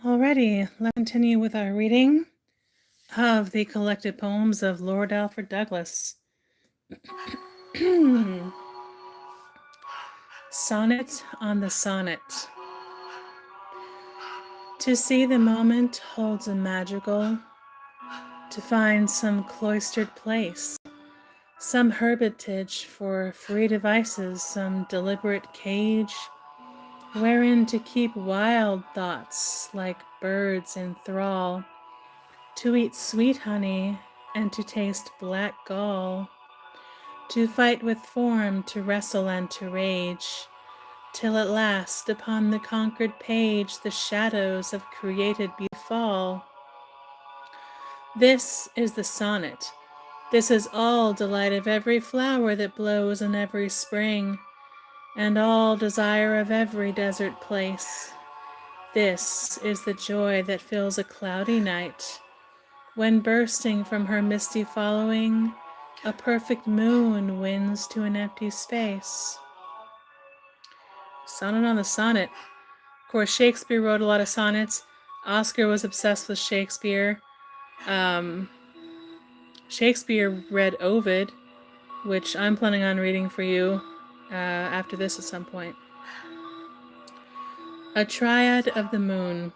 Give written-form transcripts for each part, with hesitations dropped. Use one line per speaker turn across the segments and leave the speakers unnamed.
Alrighty, let's continue with our reading of the collected poems of Lord Alfred Douglas. Sonnet on the Sonnet. To see the moment holds a magical, to find some cloistered place, some hermitage for free devices, some deliberate cage, wherein to keep wild thoughts like birds in thrall, to eat sweet honey and to taste black gall, to fight with form, to wrestle and to rage, till at last upon the conquered page the shadows of created beauty fall. This is the sonnet. This is all delight of every flower that blows in every spring, and all desire of every desert place. This is the joy that fills a cloudy night, when bursting from her misty following, a perfect moon wins to an empty space. Sonnet on the sonnet. Of course, Shakespeare wrote a lot of sonnets. Oscar was obsessed with Shakespeare. Shakespeare read Ovid, which I'm planning on reading for you after this at some point. A Triad of the Moon.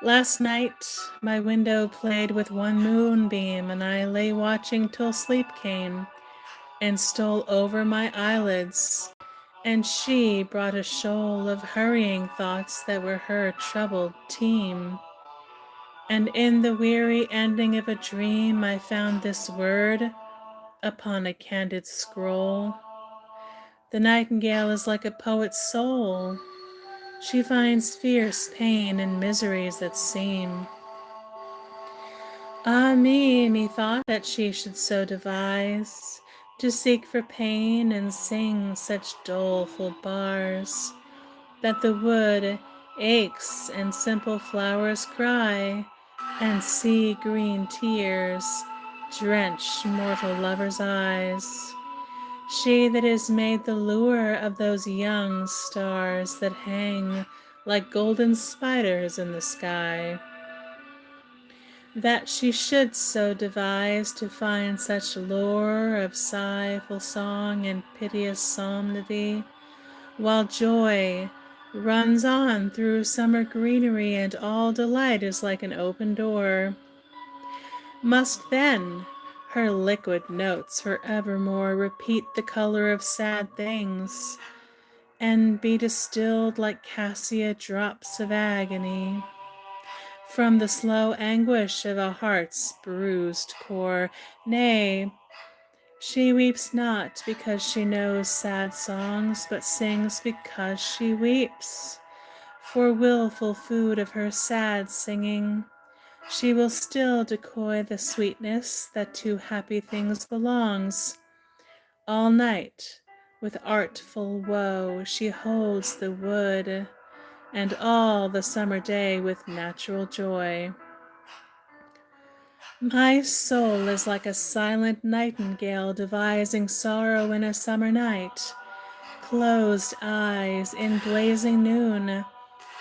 Last night my window played with one moonbeam, and I lay watching till sleep came and stole over my eyelids, and she brought a shoal of hurrying thoughts that were her troubled team. And in the weary ending of a dream I found this word upon a candid scroll: the nightingale is like a poet's soul. She finds fierce pain in miseries that seem. Ah me, methought that she should so devise, to seek for pain and sing such doleful bars, that the wood aches and simple flowers cry, and sea green tears drench mortal lovers' eyes. She that is made the lure of those young stars that hang like golden spiders in the sky, that she should so devise to find such lore of sighful song and piteous solemnity, while joy runs on through summer greenery and all delight is like an open door. Must then her liquid notes for evermore repeat the color of sad things, and be distilled like cassia drops of agony from the slow anguish of a heart's bruised core? Nay, she weeps not because she knows sad songs, but sings because she weeps. For wilful food of her sad singing, she will still decoy the sweetness that to happy things belongs. All night with artful woe she holds the wood, and all the summer day with natural joy. My soul is like a silent nightingale devising sorrow in a summer night. Closed eyes in blazing noon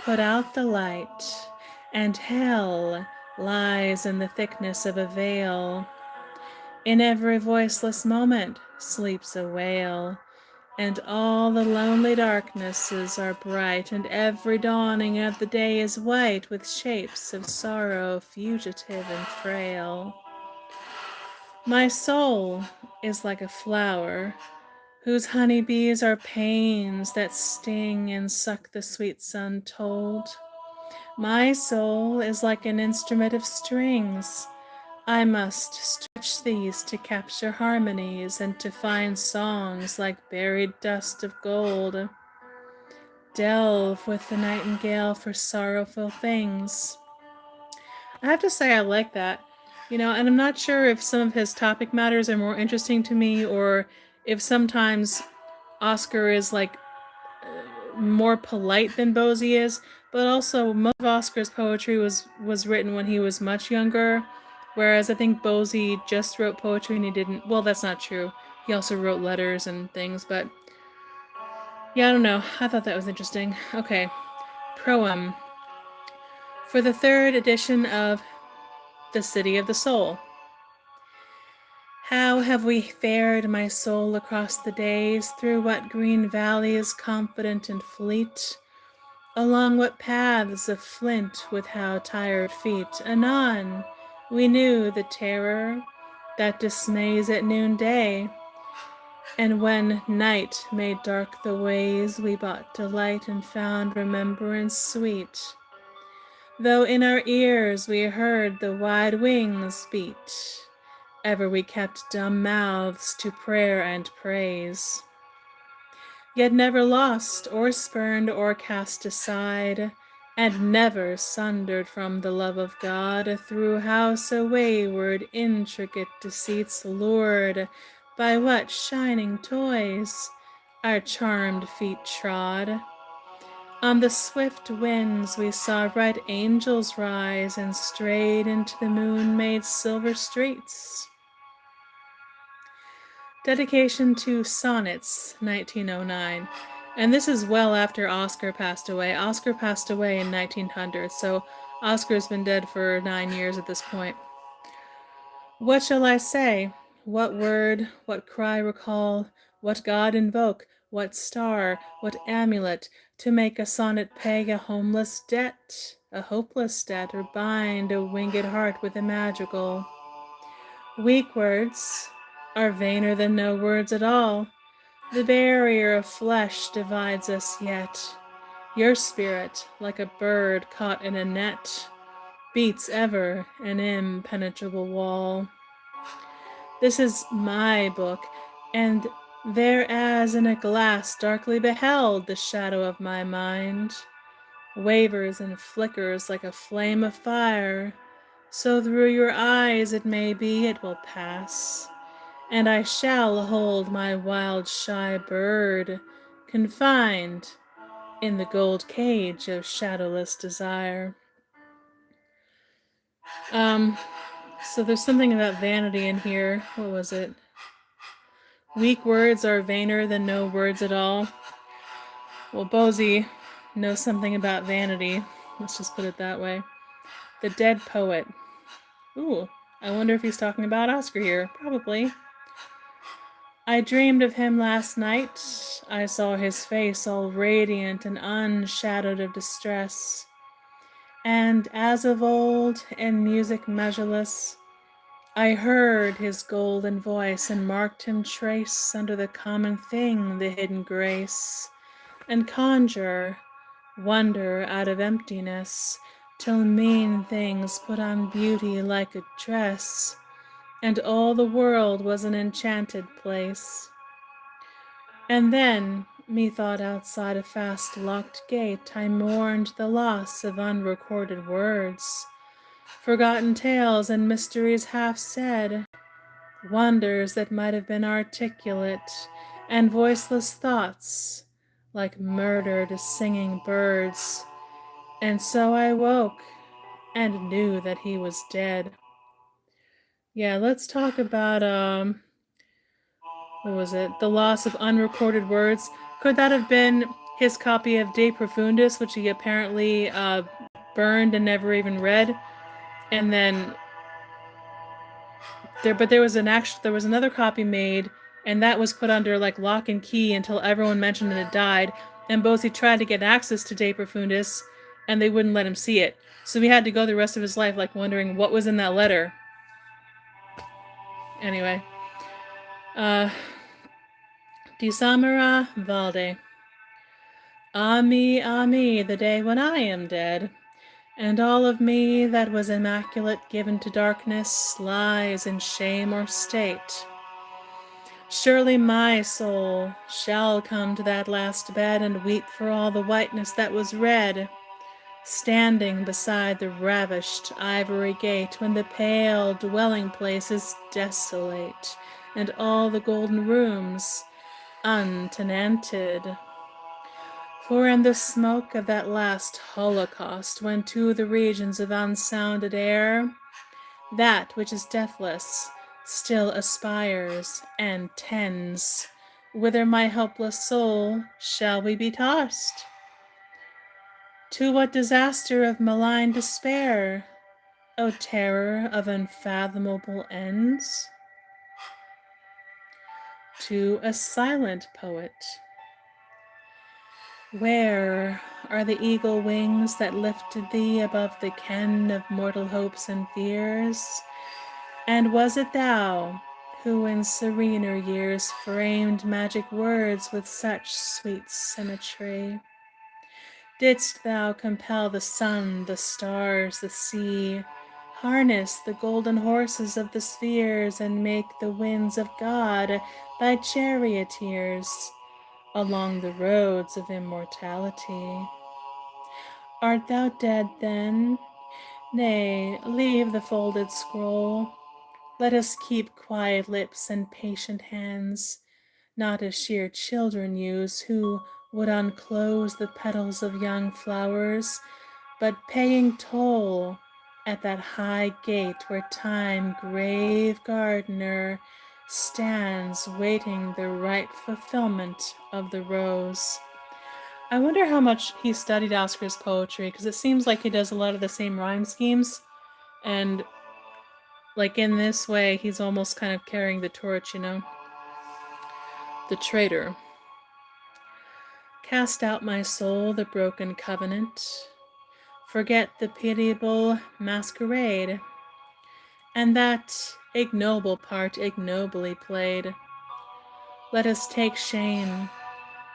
put out the light, and hell lies in the thickness of a veil. In every voiceless moment sleeps a wail, and all the lonely darknesses are bright, and every dawning of the day is white with shapes of sorrow fugitive and frail. My soul is like a flower whose honey bees are pains that sting and suck the sweet sun told. My soul is like an instrument of strings. I must stretch these to capture harmonies and to find songs like buried dust of gold. Delve with the nightingale for sorrowful things. I have to say I like that. And I'm not sure if some of his topic matters are more interesting to me, or if sometimes Oscar is like more polite than Bosie is, but also most of Oscar's poetry was written when he was much younger, whereas I think Bosie just wrote poetry and he didn't. Well, that's not true. He also wrote letters and things, but yeah, I don't know. I thought that was interesting. Okay, proem. for the 3rd edition of The City of the Soul. How have we fared, my soul, across the days, through what green valleys confident and fleet, along what paths of flint with how tired feet? Anon we knew the terror that dismays at noonday, and when night made dark the ways, we bought delight and found remembrance sweet. Though in our ears we heard the wide wings beat, ever we kept dumb mouths to prayer and praise. Yet never lost or spurned or cast aside, and never sundered from the love of God, through how so wayward intricate deceits lured, by what shining toys our charmed feet trod. On the swift winds we saw red angels rise, and strayed into the moon-made silver streets. Dedication to Sonnets, 1909. And this is well after Oscar passed away. Oscar passed away in 1900, so Oscar's been dead for 9 years at this point. What shall I say? What word, what cry recall, what god invoke, what star, what amulet, to make a sonnet pay a homeless debt, a hopeless debt, or bind a winged heart with a magical? Weak words are vainer than no words at all. The barrier of flesh divides us yet. Your spirit, like a bird caught in a net, beats ever an impenetrable wall. This is my book, and there as in a glass darkly beheld the shadow of my mind, wavers and flickers like a flame of fire, so through your eyes it may be it will pass, and I shall hold my wild shy bird confined in the gold cage of shadowless desire. So there's something about vanity in here. What was it? Weak words are vainer than no words at all. Well, Bosie knows something about vanity. Let's just put it that way. The Dead Poet. Ooh, I wonder if he's talking about Oscar here. Probably. I dreamed of him last night. I saw his face all radiant and unshadowed of distress. And as of old, in music measureless, I heard his golden voice and marked him trace under the common thing the hidden grace, and conjure wonder out of emptiness, till mean things put on beauty like a dress, and all the world was an enchanted place. And then, methought outside a fast locked gate, I mourned the loss of unrecorded words, forgotten tales and mysteries half said, wonders that might have been articulate, and voiceless thoughts, like murdered singing birds. And so I woke, and knew that he was dead. Yeah, let's talk about, what was it? The loss of unrecorded words. Could that have been his copy of De Profundis, which he apparently burned and never even read? And then there was another copy made, and that was put under like lock and key until everyone mentioned that it died. And Bosie tried to get access to De Profundis, and they wouldn't let him see it. So he had to go the rest of his life like wondering what was in that letter. Anyway, Di Samara Valde. Ah me, the day when I am dead, and all of me that was immaculate given to darkness lies in shame or state. Surely my soul shall come to that last bed and weep for all the whiteness that was red, standing beside the ravished ivory gate when the pale dwelling place is desolate, and all the golden rooms untenanted. For in the smoke of that last holocaust, when to the regions of unsounded air, that which is deathless still aspires and tends, whither my helpless soul shall we be tossed? To what disaster of malign despair, O terror of unfathomable ends? To a silent poet. Where are the eagle wings that lifted thee above the ken of mortal hopes and fears? And was it thou who in serener years framed magic words with such sweet symmetry? Didst thou compel the sun, the stars, the sea, harness the golden horses of the spheres, and make the winds of God thy charioteers along the roads of immortality? Art thou dead then? Nay, leave the folded scroll. Let us keep quiet lips and patient hands, not as sheer children use, who would unclose the petals of young flowers, but paying toll at that high gate where time, grave gardener, stands waiting the ripe fulfillment of the rose. I wonder how much he studied Oscar's poetry, because it seems like he does a lot of the same rhyme schemes, and like in this way, he's almost kind of carrying the torch, you know? The traitor. Cast out, my soul, the broken covenant. Forget the pitiable masquerade, and that ignoble part ignobly played. Let us take shame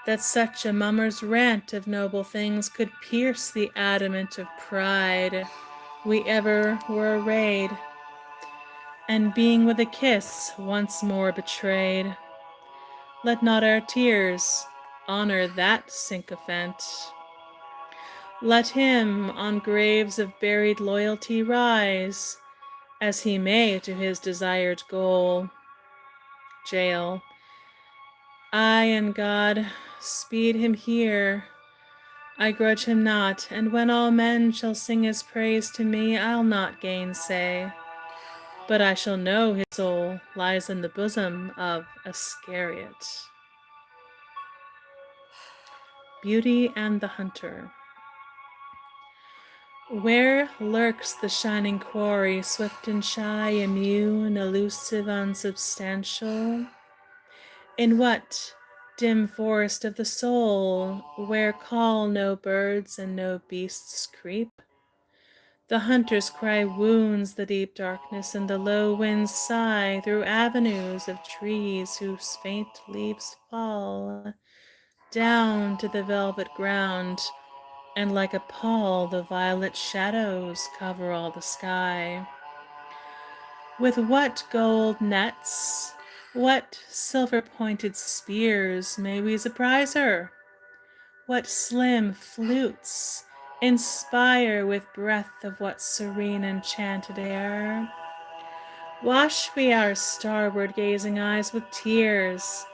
that such a mummer's rant of noble things could pierce the adamant of pride we ever were arrayed, and being with a kiss once more betrayed. Let not our tears honor that sycophant. Let him on graves of buried loyalty rise, as he may to his desired goal. Jail. I and God speed him here. I grudge him not, and when all men shall sing his praise to me, I'll not gainsay. But I shall know his soul lies in the bosom of Iscariot. Beauty and the Hunter. Where lurks the shining quarry, swift and shy, immune, elusive, unsubstantial? In what dim forest of the soul, where call no birds and no beasts creep? The hunter's cry wounds the deep darkness, and the low winds sigh through avenues of trees whose faint leaves fall down to the velvet ground, and like a pall the violet shadows cover all the sky. With what gold nets, what silver-pointed spears may we surprise her? What slim flutes inspire with breath of what serene enchanted air? Wash we our starward gazing eyes with tears,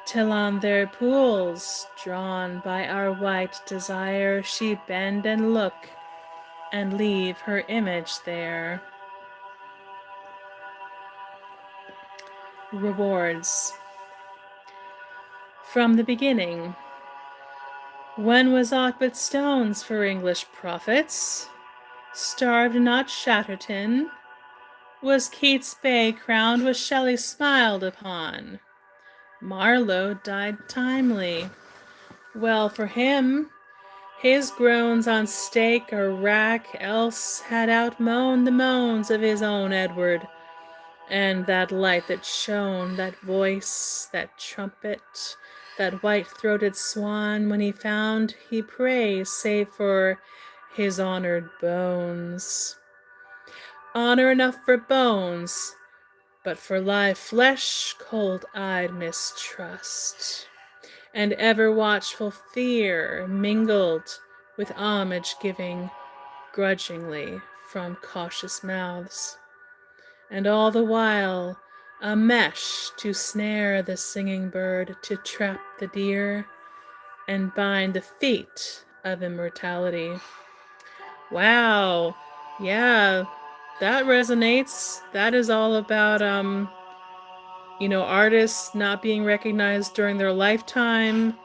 till on their pools, drawn by our white desire, she bend and look, and leave her image there. Rewards. From the beginning, when was aught but stones for English prophets? Starved not Chatterton? Was Keats' Bay crowned? Was Shelley smiled upon? Marlowe died timely. Well for him, his groans on stake or rack else had outmoaned the moans of his own Edward, and that light that shone, that voice, that trumpet, that white-throated swan, when he found he prays save for his honored bones. Honor enough for bones, but for live flesh, cold-eyed mistrust, and ever watchful fear mingled with homage-giving grudgingly from cautious mouths, and all the while a mesh to snare the singing bird, to trap the deer, and bind the feet of immortality. Wow, yeah, that resonates. That is all about, artists not being recognized during their lifetime,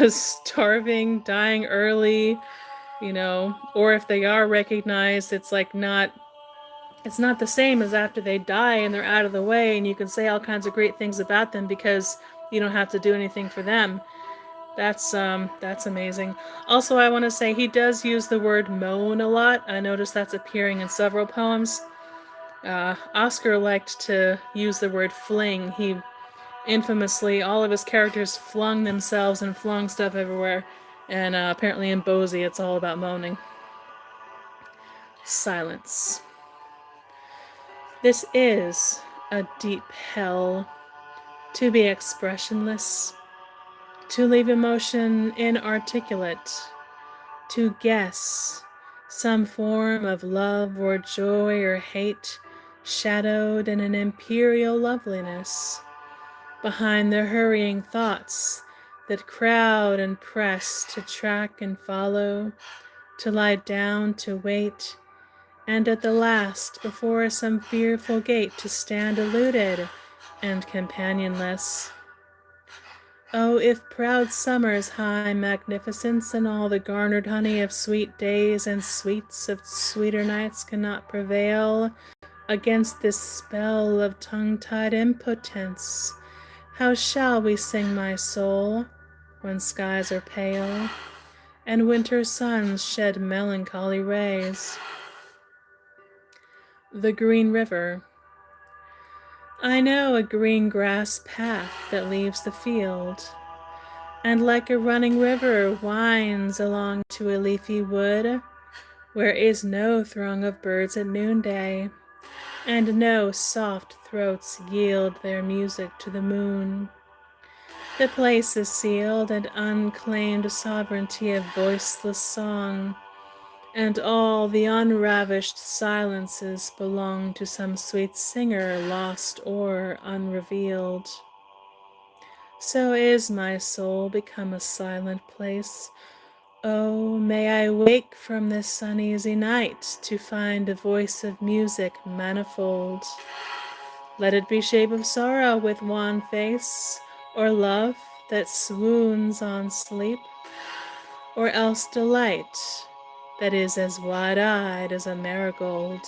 starving, dying early, or if they are recognized, it's not the same as after they die and they're out of the way and you can say all kinds of great things about them because you don't have to do anything for them. That's amazing. Also, I want to say he does use the word moan a lot. I noticed that's appearing in several poems. Oscar liked to use the word fling. He infamously, all of his characters flung themselves and flung stuff everywhere. And apparently in Bosie, it's all about moaning. Silence. This is a deep hell. To be expressionless. To leave emotion inarticulate. To guess some form of love or joy or hate shadowed in an imperial loveliness. Behind the hurrying thoughts that crowd and press to track and follow, to lie down to wait, and at the last before some fearful gate to stand eluded and companionless. Oh, if proud summer's high magnificence and all the garnered honey of sweet days and sweets of sweeter nights cannot prevail against this spell of tongue-tied impotence, how shall we sing, my soul, when skies are pale and winter suns shed melancholy rays? The Green River. I know a green grass path that leaves the field, and like a running river winds along to a leafy wood, where is no throng of birds at noonday, and no soft throats yield their music to the moon. The place is sealed and unclaimed sovereignty of voiceless song, and all the unravished silences belong to some sweet singer lost or unrevealed. So is my soul become a silent place. Oh, may I wake from this uneasy night to find a voice of music manifold. Let it be shape of sorrow with wan face, or love that swoons on sleep, or else delight that is as wide-eyed as a marigold.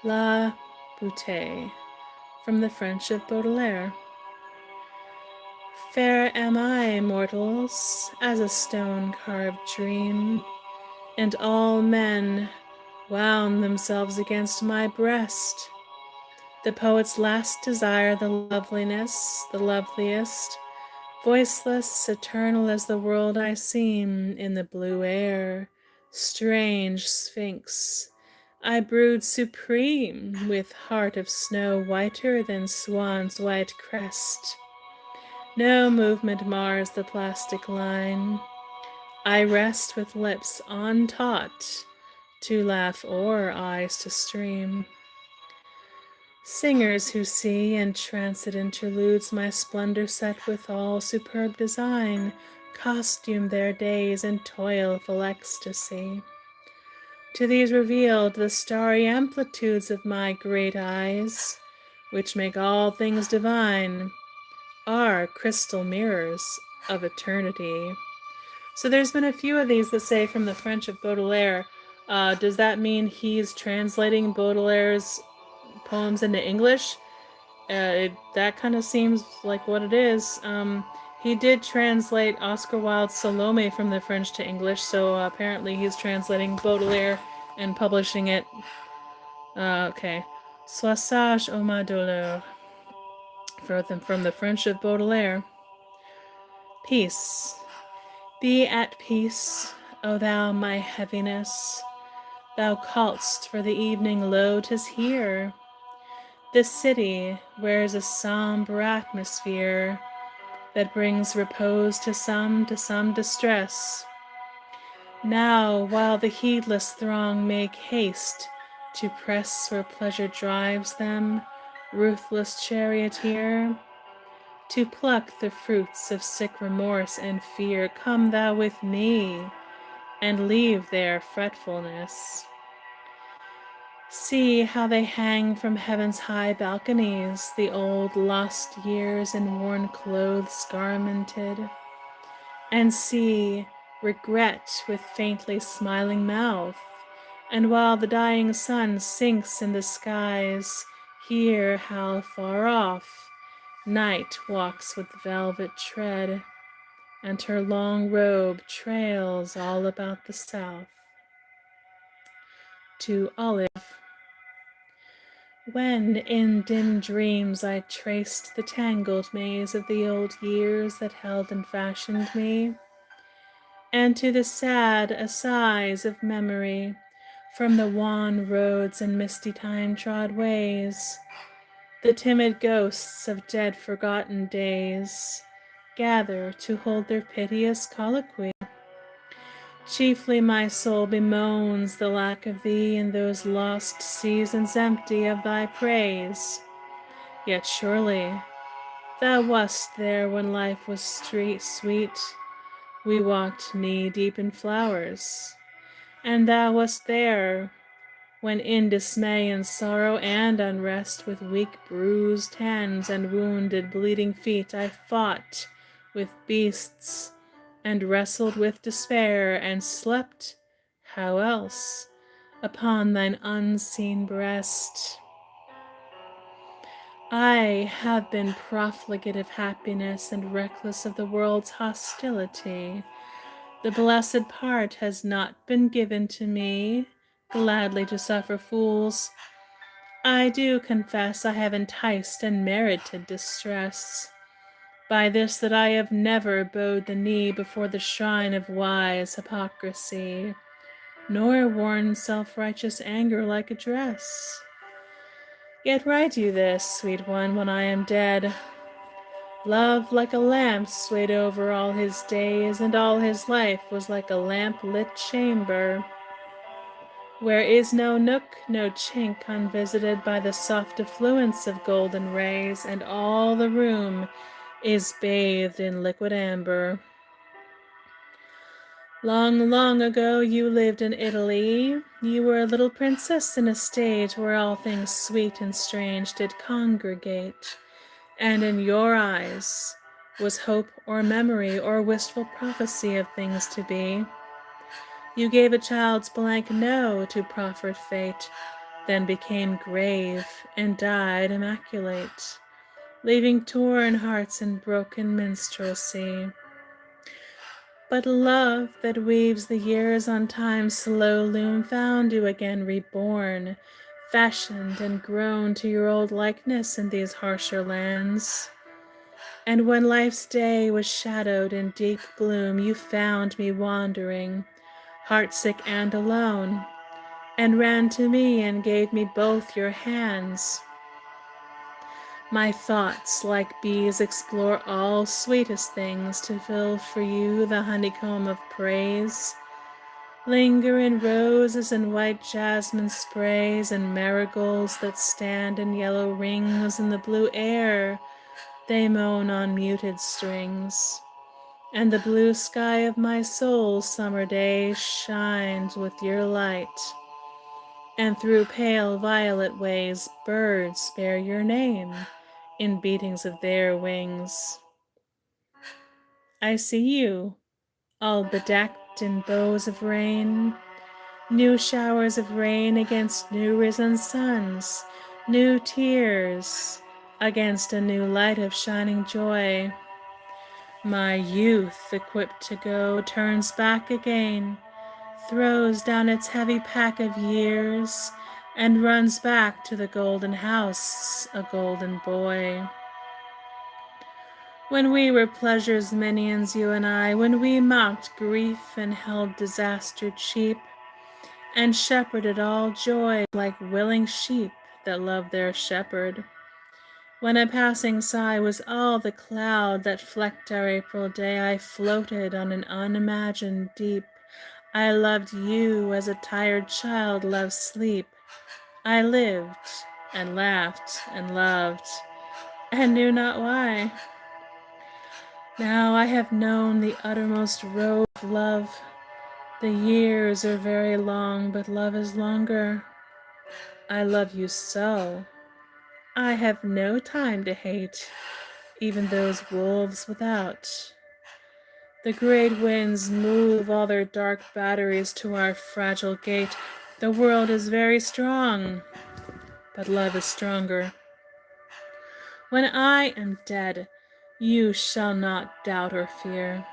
La Bouteille, from the French of Baudelaire. Fair am I, mortals, as a stone-carved dream, and all men wound themselves against my breast. The poet's last desire, the loveliness, the loveliest, voiceless, eternal as the world I seem in the blue air, strange sphinx, I brood supreme with heart of snow whiter than swan's white crest. No movement mars the plastic line. I rest with lips untaught to laugh or eyes to stream. Singers who see in tranced interludes my splendor set with all superb design, costume their days in toilful ecstasy. To these revealed the starry amplitudes of my great eyes, which make all things divine, are crystal mirrors of eternity. So there's been a few of these that say from the French of Baudelaire. Does that mean he's translating Baudelaire's poems into English? That kind of seems like what it is. He did translate Oscar Wilde's Salome from the French to English, so apparently he's translating Baudelaire and publishing it. Okay. Sois sage, ô ma douleur, from the French of Baudelaire. Peace. Be at peace, O thou my heaviness. Thou call'st for the evening, lo, 'tis here. This city wears a sombre atmosphere that brings repose to some distress. Now, while the heedless throng make haste to press where pleasure drives them, ruthless charioteer, to pluck the fruits of sick remorse and fear, come thou with me, and leave their fretfulness. See how they hang from heaven's high balconies, the old lost years in worn clothes garmented. And see regret with faintly smiling mouth. And while the dying sun sinks in the skies, hear how far off night walks with velvet tread, and her long robe trails all about the south. To Olive. When in dim dreams I traced the tangled maze of the old years that held and fashioned me, and to the sad assighs of memory from the wan roads and misty time-trod ways, the timid ghosts of dead forgotten days gather to hold their piteous colloquy. Chiefly my soul bemoans the lack of thee in those lost seasons empty of thy praise. Yet surely thou wast there when life was sweet, we walked knee-deep in flowers, and thou wast there when in dismay and sorrow and unrest, with weak bruised hands and wounded bleeding feet, I fought with beasts and wrestled with despair, and slept, how else, upon thine unseen breast. I have been profligate of happiness and reckless of the world's hostility. The blessed part has not been given to me, gladly to suffer fools. I do confess I have enticed and merited distress, by this that I have never bowed the knee before the shrine of wise hypocrisy, nor worn self-righteous anger like a dress. Yet write you this, sweet one, when I am dead. Love like a lamp swayed over all his days, and all his life was like a lamp-lit chamber, where is no nook, no chink unvisited by the soft effluence of golden rays, and all the room is bathed in liquid amber. Long, long ago you lived in Italy. You were a little princess in a state where all things sweet and strange did congregate, and in your eyes was hope or memory or wistful prophecy of things to be. You gave a child's blank no to proffered fate, then became grave and died immaculate, leaving torn hearts and broken minstrelsy. But love that weaves the years on time's slow loom found you again reborn, fashioned and grown to your old likeness in these harsher lands. And when life's day was shadowed in deep gloom, you found me wandering, heartsick and alone, and ran to me and gave me both your hands. My thoughts, like bees, explore all sweetest things to fill for you the honeycomb of praise. Linger in roses and white jasmine sprays and marigolds that stand in yellow rings in the blue air. They moan on muted strings. And the blue sky of my soul's summer day shines with your light. And through pale violet ways birds bear your name in beatings of their wings. I see you, all bedecked in bows of rain, new showers of rain against new risen suns, new tears against a new light of shining joy. My youth, equipped to go, turns back again, throws down its heavy pack of years, and runs back to the golden house, a golden boy. When we were pleasure's minions, you and I, when we mocked grief and held disaster cheap, and shepherded all joy like willing sheep that love their shepherd. When a passing sigh was all the cloud that flecked our April day, I floated on an unimagined deep. I loved you as a tired child loves sleep. I lived and laughed and loved, and knew not why. Now I have known the uttermost road of love. The years are very long, but love is longer. I love you so. I have no time to hate even those wolves without. The great winds move all their dark batteries to our fragile gate. The world is very strong, but love is stronger. When I am dead, you shall not doubt or fear,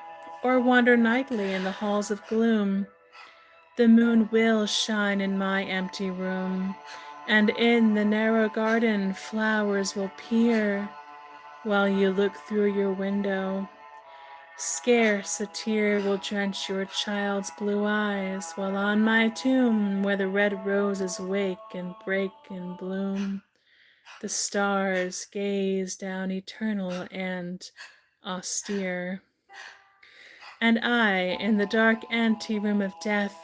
or wander nightly in the halls of gloom. The moon will shine in my empty room, and in the narrow garden flowers will peer, while you look through your window. Scarce a tear will drench your child's blue eyes, while on my tomb, where the red roses wake and break and bloom, the stars gaze down eternal and austere. And I, in the dark anteroom of death,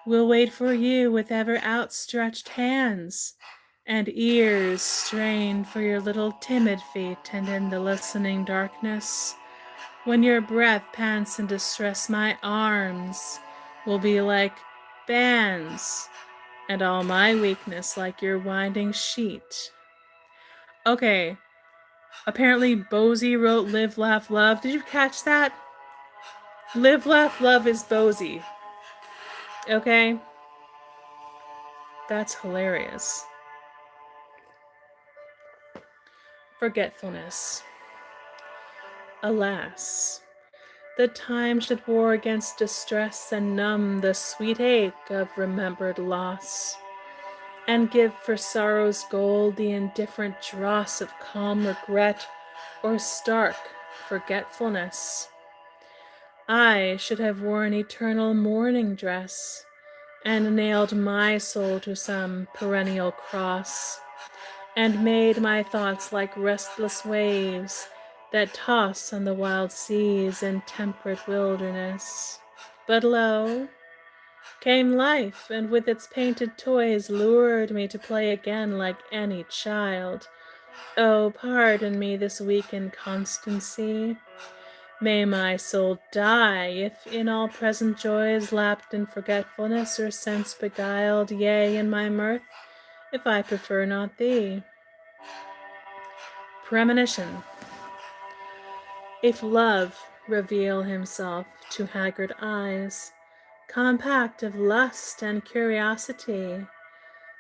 will wait for you with ever outstretched hands, and ears strained for your little timid feet, and in the listening darkness, when your breath pants in distress, my arms will be like bands, and all my weakness like your winding sheet. Okay, apparently Bosie wrote Live, Laugh, Love. Did you catch that? Live, Laugh, Love is Bosie. Okay? That's hilarious. Forgetfulness. Alas, the time should war against distress and numb the sweet ache of remembered loss, and give for sorrow's gold the indifferent dross of calm regret or stark forgetfulness. I should have worn eternal mourning dress, and nailed my soul to some perennial cross, and made my thoughts like restless waves that toss on the wild seas in temperate wilderness. But lo, came life, and with its painted toys lured me to play again like any child. Oh, pardon me this weak inconstancy. May my soul die, if in all present joys lapped in forgetfulness or sense beguiled, yea, in my mirth, if I prefer not thee. Premonition. If love reveal himself to haggard eyes, compact of lust and curiosity,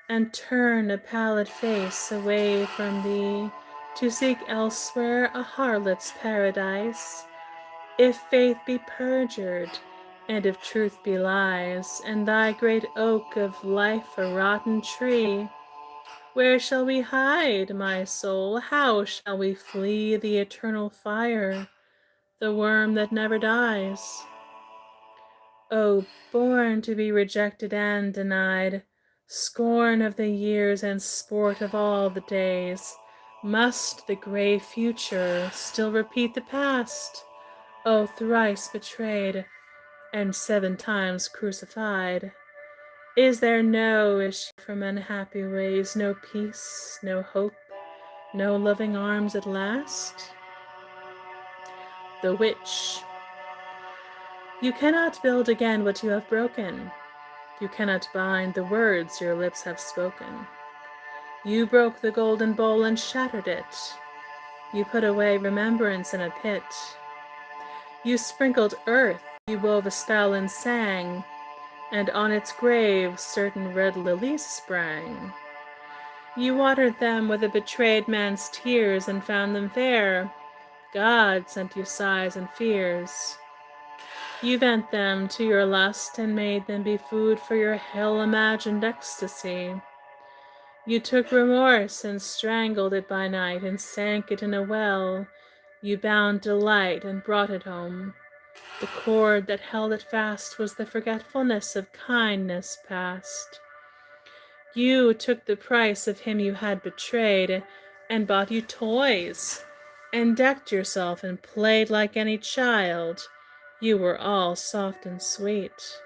and turn a pallid face away from thee, to seek elsewhere a harlot's paradise, if faith be perjured, and if truth be lies, and thy great oak of life a rotten tree, where shall we hide, my soul? How shall we flee the eternal fire, the worm that never dies? O born to be rejected and denied, scorn of the years and sport of all the days, must the grey future still repeat the past? O thrice betrayed, and 7 times crucified, is there no issue from unhappy ways, no peace, no hope, no loving arms at last? The Witch. You cannot build again what you have broken. You cannot bind the words your lips have spoken. You broke the golden bowl and shattered it. You put away remembrance in a pit. You sprinkled earth, you wove a spell and sang, and on its grave certain red lilies sprang. You watered them with a betrayed man's tears and found them fair. God sent you sighs and fears. You bent them to your lust and made them be food for your hell-imagined ecstasy. You took remorse and strangled it by night and sank it in a well. You bound delight and brought it home. The cord that held it fast was the forgetfulness of kindness past. You took the price of him you had betrayed, and bought you toys, and decked yourself and played like any child. You were all soft and sweet.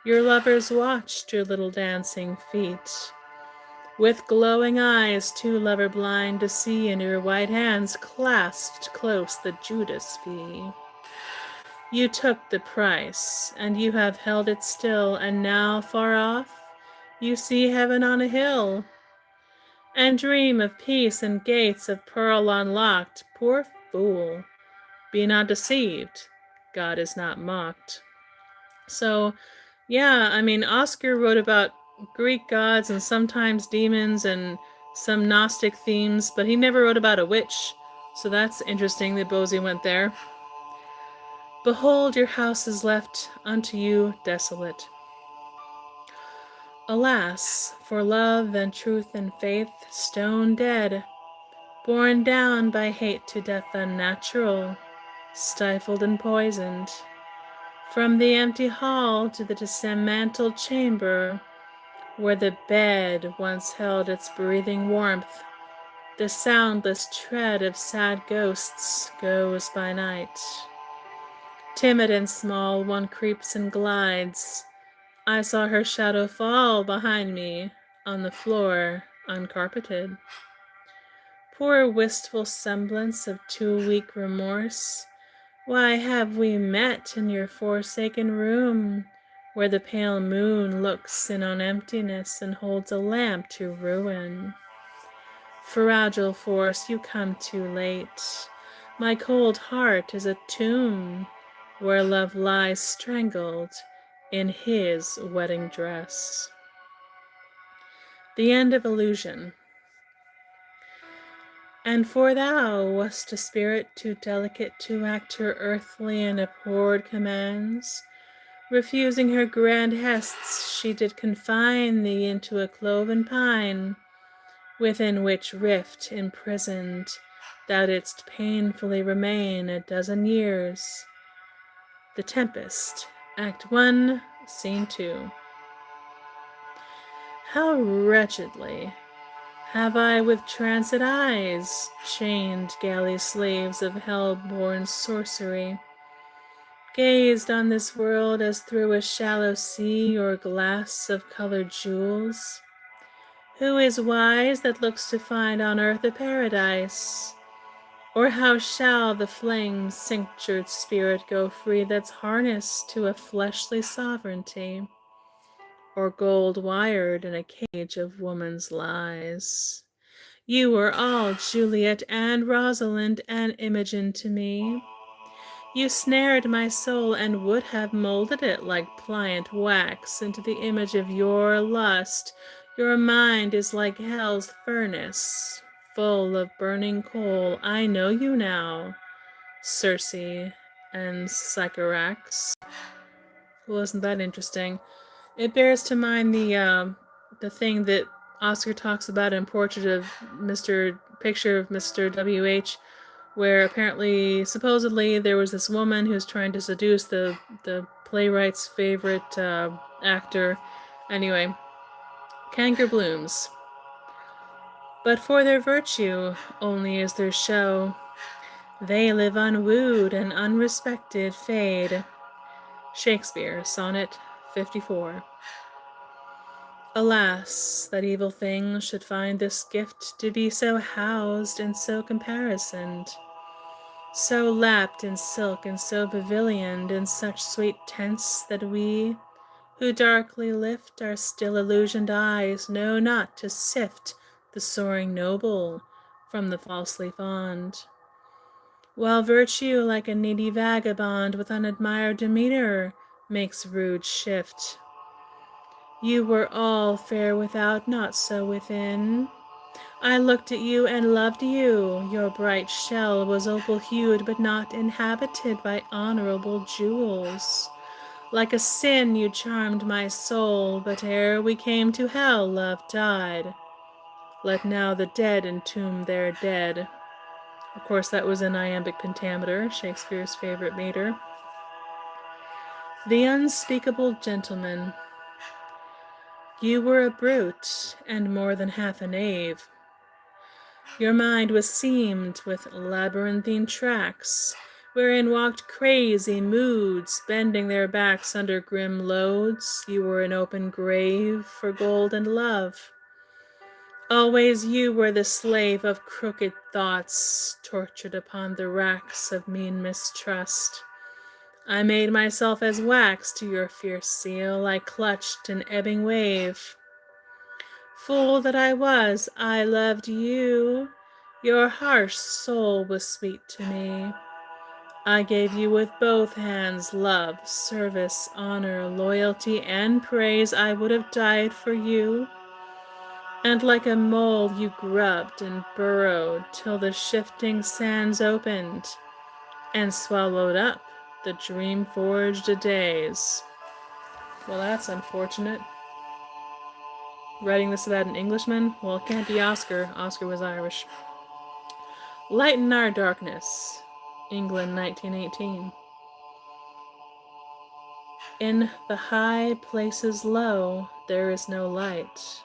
Your lovers watched your little dancing feet. With glowing eyes too lover blind to see, in your white hands clasped close the Judas fee. You took the price, and you have held it still, and now far off, You see heaven on a hill, and dream of peace and gates of pearl unlocked. Poor fool, be not deceived, God is not mocked. So, yeah, I mean, Oscar wrote about Greek gods and sometimes demons and some Gnostic themes, but he never wrote about a witch. So that's interesting that Bosie went there. Behold, your house is left unto you desolate. Alas, for love and truth and faith, stone dead, borne down by hate to death unnatural, stifled and poisoned. From the empty hall to the dismantled chamber, where the bed once held its breathing warmth, the soundless tread of sad ghosts goes by night. Timid and small, one creeps and glides. I saw her shadow fall behind me on the floor uncarpeted. Poor wistful semblance of too weak remorse, why have we met in your forsaken room, where the pale moon looks in on emptiness and holds a lamp to ruin? Fragile force, you come too late. My cold heart is a tomb, where love lies strangled in his wedding dress. The end of Illusion. And for thou wast a spirit too delicate to act her earthly and abhorred commands. Refusing her grand hests, she did confine thee into a cloven pine, within which rift imprisoned thou didst painfully remain a dozen years. The Tempest, Act 1, Scene 2. How wretchedly have I with tranced eyes chained galley slaves of hell-born sorcery, gazed on this world as through a shallow sea or glass of colored jewels. Who is wise that looks to find on earth a paradise? Or how shall the flame-cinctured spirit go free that's harnessed to a fleshly sovereignty, or gold-wired in a cage of woman's lies? You were all Juliet and Rosalind and Imogen to me. You snared my soul and would have molded it like pliant wax into the image of your lust. Your mind is like hell's furnace, full of burning coal. I know you now, Circe and Sycorax. Wasn't that interesting? It bears to mind the thing that Oscar talks about in Portrait of Picture of Mr. W.H., where apparently, supposedly, there was this woman who's trying to seduce the playwright's favorite actor. Anyway, canker blooms. But for their virtue only is their show. They live unwooed and unrespected fade. Shakespeare, Sonnet 54. Alas, that evil things should find this gift to be so housed and so caparisoned, so lapped in silk and so pavilioned in such sweet tents that we, who darkly lift our still illusioned eyes, know not to sift the soaring noble from the falsely fond, while virtue, like a needy vagabond with unadmired demeanor, makes rude shift. You were all fair without, not so within. I looked at you and loved you. Your bright shell was opal-hued, but not inhabited by honorable jewels. Like a sin you charmed my soul, but ere we came to hell, love died. Let now the dead entomb their dead. Of course, that was in iambic pentameter, Shakespeare's favorite meter. The unspeakable gentleman. You were a brute, and more than half a knave. Your mind was seamed with labyrinthine tracks, wherein walked crazy moods, bending their backs under grim loads. You were an open grave for gold and love. Always you were the slave of crooked thoughts, tortured upon the racks of mean mistrust. I made myself as wax to your fierce seal, I clutched an ebbing wave. Fool that I was, I loved you. Your harsh soul was sweet to me. I gave you with both hands love, service, honor, loyalty, and praise. I would have died for you. And like a mole you grubbed and burrowed till the shifting sands opened and swallowed up the dream-forged days. Well, that's unfortunate. Writing this about an Englishman? Well, it can't be Oscar. Oscar was Irish. Lighten our darkness. England, 1918. In the high places low, there is no light.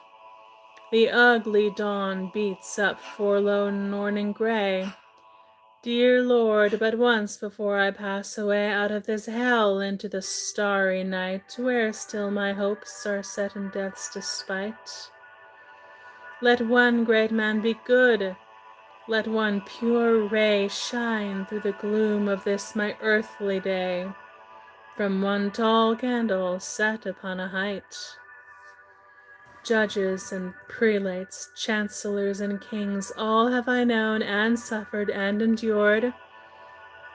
The ugly dawn beats up forlorn morning gray. Dear Lord, but once before I pass away out of this hell into the starry night, where still my hopes are set in death's despite, let one great man be good. Let one pure ray shine through the gloom of this my earthly day, from one tall candle set upon a height. Judges and prelates, chancellors and kings, all have I known and suffered and endured,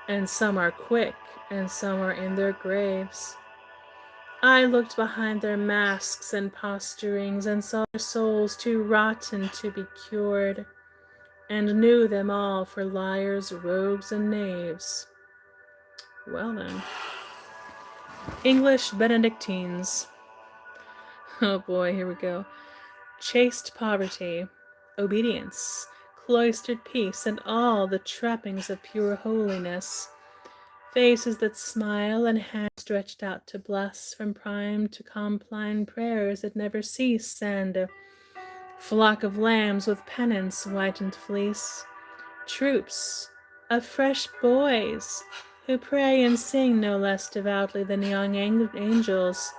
and some are quick and some are in their graves. I looked behind their masks and posturings and saw their souls too rotten to be cured, and knew them all for liars, rogues, and knaves. Well then. English Benedictines. Oh boy, here we go. Chaste poverty, obedience, cloistered peace, and all the trappings of pure holiness. Faces that smile and hands stretched out to bless, from prime to compline prayers that never cease, and flock of lambs with penance whitened fleece. Troops of fresh boys who pray and sing no less devoutly than young angels.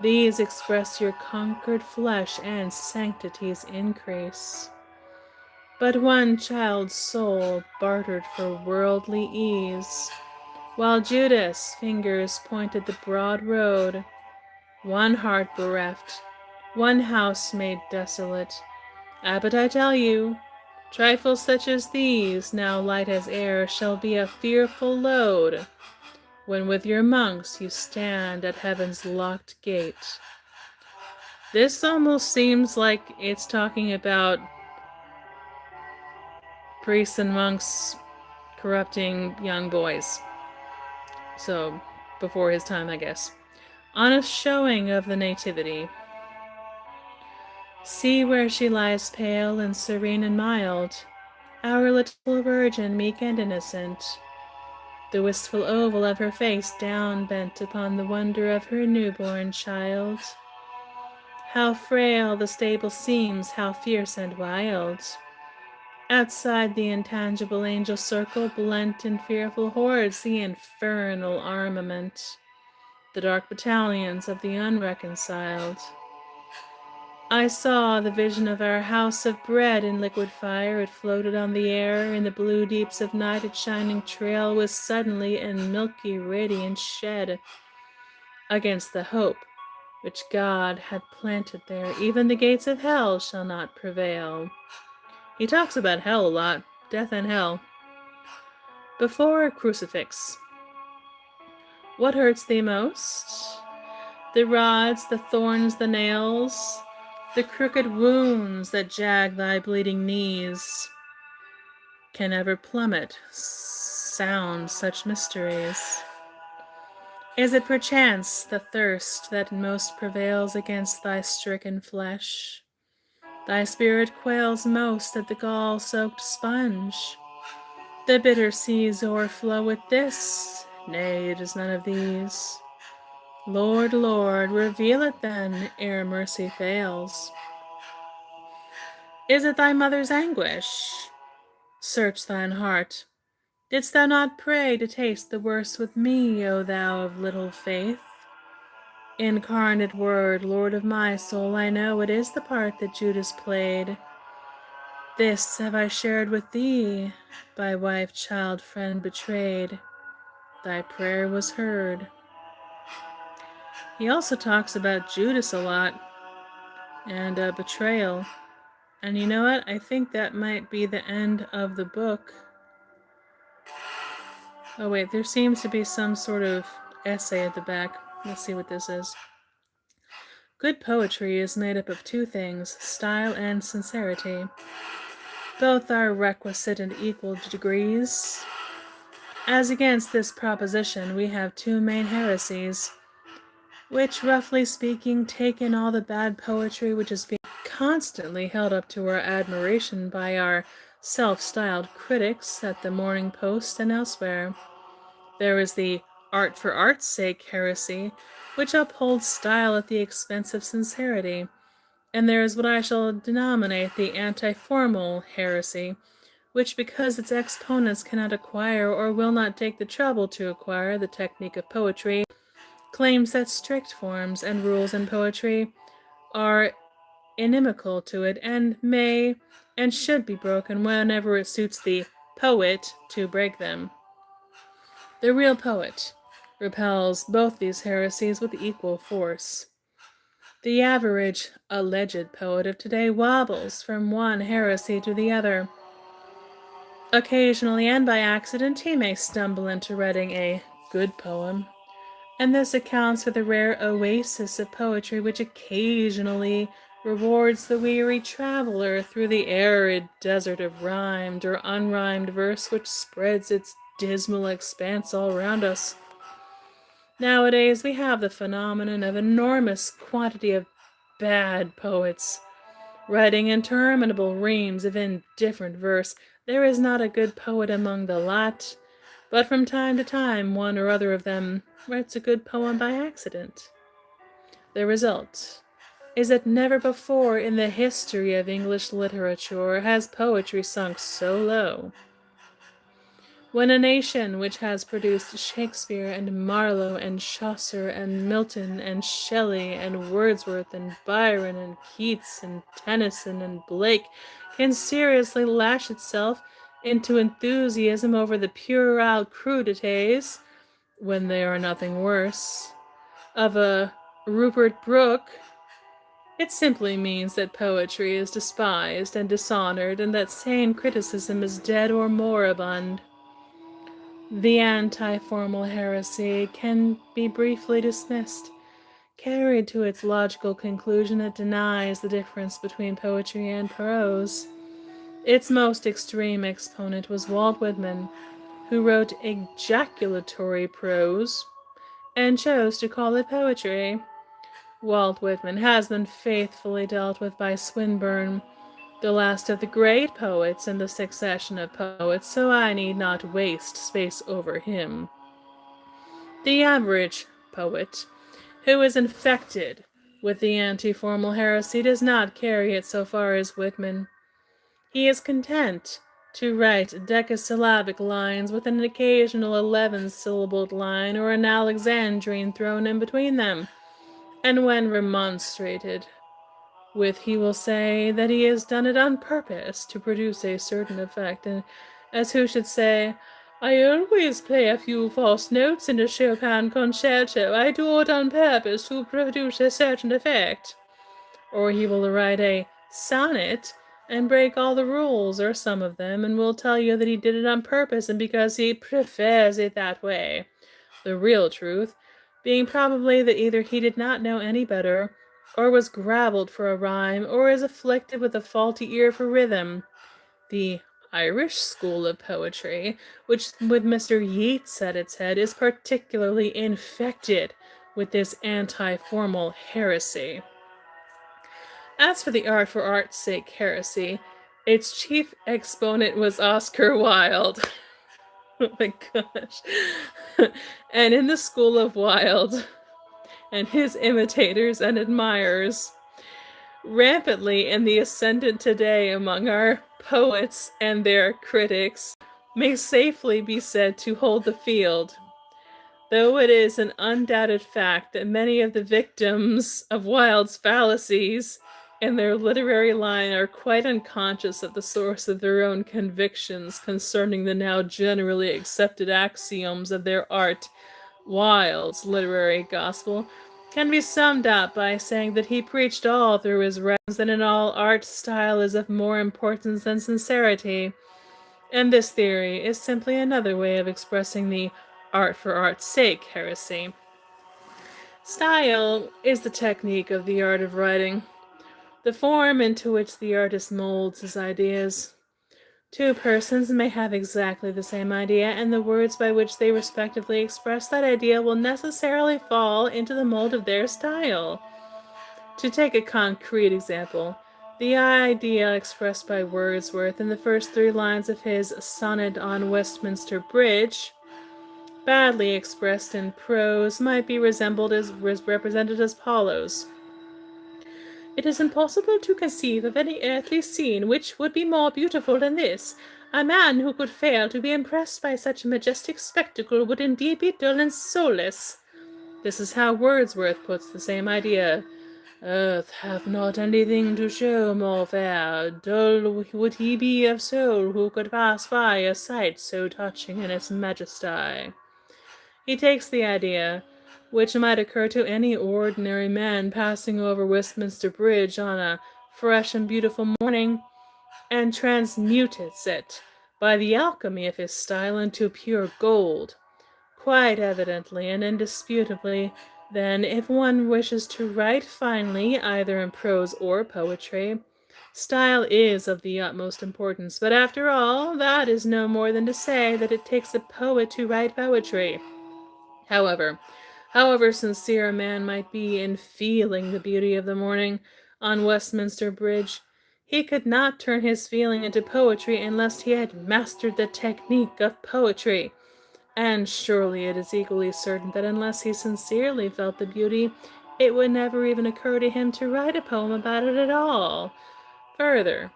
These express your conquered flesh and sanctity's increase. But one child's soul bartered for worldly ease, while Judas' fingers pointed the broad road. One heart bereft, one house made desolate. But I tell you, trifles such as these, now light as air, shall be a fearful load, when with your monks you stand at heaven's locked gate. This almost seems like it's talking about priests and monks corrupting young boys. So, before his time, I guess. Honest showing of the Nativity. See where she lies pale and serene and mild, our little Virgin, meek and innocent, the wistful oval of her face down bent upon the wonder of her newborn child. How frail the stable seems, how fierce and wild. Outside the intangible angel circle, blent in fearful hordes, the infernal armament, the dark battalions of the unreconciled. I saw the vision of our house of bread in liquid fire. It floated on the air. In the blue deeps of night, its shining trail was suddenly in milky radiance shed against the hope which God had planted there. Even the gates of hell shall not prevail. He talks about hell a lot, death and hell. Before a crucifix. What hurts thee most? The rods, the thorns, the nails, the crooked wounds that jag thy bleeding knees, can ever plummet, sound such mysteries? Is it perchance the thirst that most prevails against thy stricken flesh? Thy spirit quails most at the gall-soaked sponge. The bitter seas o'erflow with this. Nay, it is none of these. Lord, Lord, reveal it then, ere mercy fails. Is it thy mother's anguish? Search thine heart. Didst thou not pray to taste the worst with me, O thou of little faith? Incarnate Word, Lord of my soul, I know it is the part that Judas played. This have I shared with thee, by wife, child, friend betrayed. Thy prayer was heard. He also talks about Judas a lot. and betrayal. And you know what? I think that might be the end of the book. Oh wait, there seems to be some sort of essay at the back. Let's see what this is. Good poetry is made up of two things, style and sincerity. Both are requisite in equal degrees. As against this proposition, we have two main heresies, which, roughly speaking, take in all the bad poetry which is being constantly held up to our admiration by our self-styled critics at the Morning Post and elsewhere. There is the art for art's sake heresy, which upholds style at the expense of sincerity, and there is what I shall denominate the anti-formal heresy, which, because its exponents cannot acquire or will not take the trouble to acquire the technique of poetry, claims that strict forms and rules in poetry are inimical to it and may and should be broken whenever it suits the poet to break them. The real poet repels both these heresies with equal force. The average alleged poet of today wobbles from one heresy to the other. Occasionally and by accident he may stumble into writing a good poem, and this accounts for the rare oasis of poetry which occasionally rewards the weary traveler through the arid desert of rhymed or unrhymed verse which spreads its dismal expanse all round us. Nowadays we have the phenomenon of enormous quantity of bad poets, writing interminable reams of indifferent verse. There is not a good poet among the lot, but from time to time one or other of them writes a good poem by accident. The result is that never before in the history of English literature has poetry sunk so low. When a nation which has produced Shakespeare and Marlowe and Chaucer and Milton and Shelley and Wordsworth and Byron and Keats and Tennyson and Blake can seriously lash itself into enthusiasm over the puerile crudités, when they are nothing worse, of a Rupert Brooke, it simply means that poetry is despised and dishonored and that sane criticism is dead or moribund. The anti-formal heresy can be briefly dismissed. Carried to its logical conclusion, it denies the difference between poetry and prose. Its most extreme exponent was Walt Whitman, who wrote ejaculatory prose and chose to call it poetry. Walt Whitman has been faithfully dealt with by Swinburne, the last of the great poets in the succession of poets, so I need not waste space over him. The average poet, who is infected with the anti-formal heresy, does not carry it so far as Whitman. He is content to write decasyllabic lines with an occasional 11-syllabled line or an Alexandrine thrown in between them, and when remonstrated with he will say that he has done it on purpose to produce a certain effect, and as who should say, I always play a few false notes in a Chopin concerto. I do it on purpose to produce a certain effect. Or he will write a sonnet and break all the rules, or some of them, and will tell you that he did it on purpose and because he prefers it that way. The real truth being probably that either he did not know any better, or was gravelled for a rhyme, or is afflicted with a faulty ear for rhythm. The Irish school of poetry, which with Mr. Yeats at its head, is particularly infected with this anti-formal heresy. As for the art for art's sake heresy, its chief exponent was Oscar Wilde. Oh my gosh. And in the school of Wilde and his imitators and admirers, rampantly in the ascendant today among our poets and their critics, may safely be said to hold the field, though it is an undoubted fact that many of the victims of Wilde's fallacies in their literary line are quite unconscious of the source of their own convictions concerning the now generally accepted axioms of their art. Wilde's literary gospel can be summed up by saying that he preached all through his writings that in all art style is of more importance than sincerity. And this theory is simply another way of expressing the art for art's sake heresy. Style is the technique of the art of writing, the form into which the artist molds his ideas. Two persons may have exactly the same idea, and the words by which they respectively express that idea will necessarily fall into the mold of their style. To take a concrete example, the idea expressed by Wordsworth in the first 3 lines of his Sonnet on Westminster Bridge, badly expressed in prose, might be represented as follows. It is impossible to conceive of any earthly scene which would be more beautiful than this. A man who could fail to be impressed by such a majestic spectacle would indeed be dull and soulless. This is how Wordsworth puts the same idea. Earth hath not anything to show more fair. Dull would he be of soul who could pass by a sight so touching in its majesty. He takes the idea, which might occur to any ordinary man passing over Westminster Bridge on a fresh and beautiful morning, and transmutes it, by the alchemy of his style, into pure gold. Quite evidently and indisputably, then, if one wishes to write finely, either in prose or poetry, style is of the utmost importance. But after all, that is no more than to say that it takes a poet to write poetry. However sincere a man might be in feeling the beauty of the morning on Westminster Bridge, he could not turn his feeling into poetry unless he had mastered the technique of poetry. And surely it is equally certain that unless he sincerely felt the beauty, it would never even occur to him to write a poem about it at all. Further,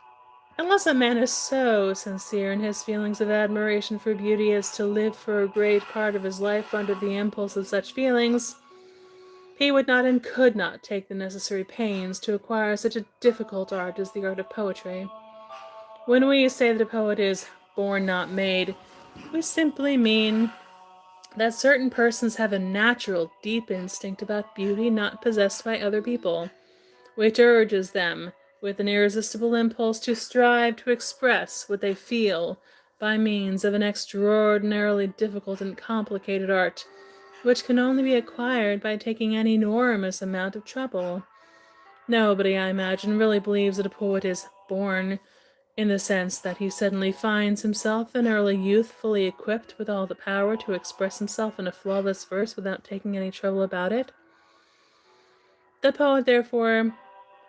unless a man is so sincere in his feelings of admiration for beauty as to live for a great part of his life under the impulse of such feelings, he would not and could not take the necessary pains to acquire such a difficult art as the art of poetry. When we say that a poet is born not made, we simply mean that certain persons have a natural, deep instinct about beauty not possessed by other people, which urges them, with an irresistible impulse, to strive to express what they feel by means of an extraordinarily difficult and complicated art, which can only be acquired by taking an enormous amount of trouble. Nobody, I imagine, really believes that a poet is born, in the sense that he suddenly finds himself in early youth fully equipped with all the power to express himself in a flawless verse without taking any trouble about it. The poet, therefore,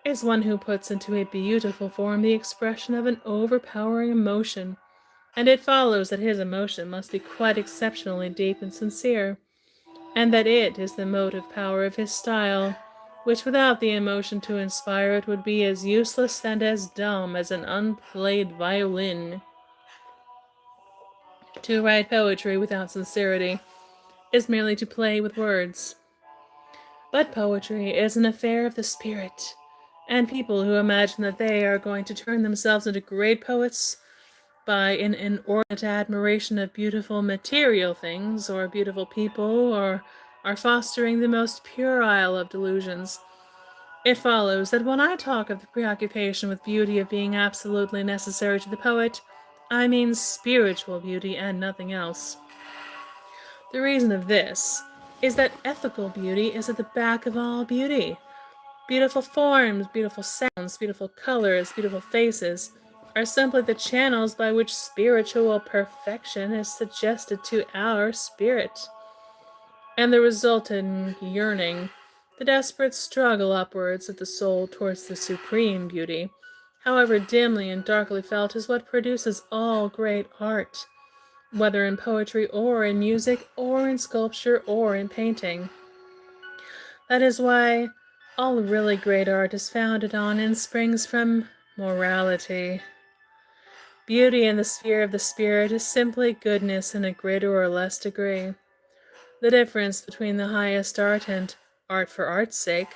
is one who puts into a beautiful form the expression of an overpowering emotion, and it follows that his emotion must be quite exceptionally deep and sincere, and that it is the motive power of his style, which without the emotion to inspire it would be as useless and as dumb as an unplayed violin. To write poetry without sincerity is merely to play with words. But poetry is an affair of the spirit, and people who imagine that they are going to turn themselves into great poets by an inordinate admiration of beautiful material things or beautiful people, or are fostering the most puerile of delusions. It follows that when I talk of the preoccupation with beauty of being absolutely necessary to the poet, I mean spiritual beauty and nothing else. The reason of this is that ethical beauty is at the back of all beauty. Beautiful forms, beautiful sounds, beautiful colors, beautiful faces are simply the channels by which spiritual perfection is suggested to our spirit. And the resultant yearning, the desperate struggle upwards of the soul towards the supreme beauty, however dimly and darkly felt, is what produces all great art, whether in poetry or in music or in sculpture or in painting. That is why all really great art is founded on and springs from morality. Beauty in the sphere of the spirit is simply goodness in a greater or less degree. The difference between the highest art and art for art's sake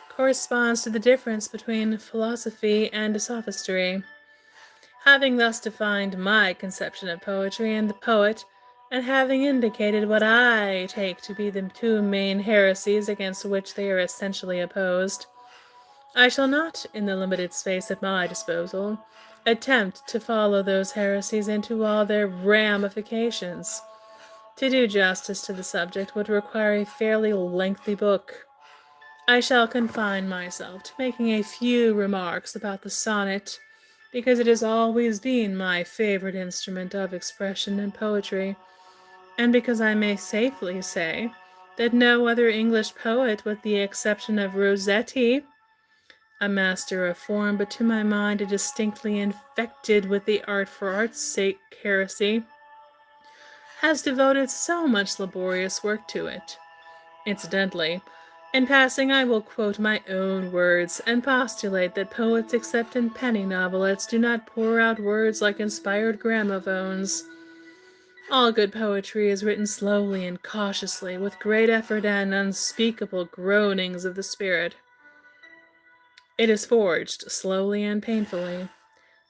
corresponds to the difference between philosophy and sophistry. Having thus defined my conception of poetry and the poet, and having indicated what I take to be the two main heresies against which they are essentially opposed, I shall not, in the limited space at my disposal, attempt to follow those heresies into all their ramifications. To do justice to the subject would require a fairly lengthy book. I shall confine myself to making a few remarks about the sonnet, because it has always been my favorite instrument of expression in poetry, and because I may safely say that no other English poet, with the exception of Rossetti, a master of form, but to my mind a distinctly infected with the art for art's sake heresy, has devoted so much laborious work to it. Incidentally, in passing, I will quote my own words and postulate that poets, except in penny novelettes, do not pour out words like inspired gramophones. All good poetry is written slowly and cautiously, with great effort and unspeakable groanings of the spirit. It is forged slowly and painfully,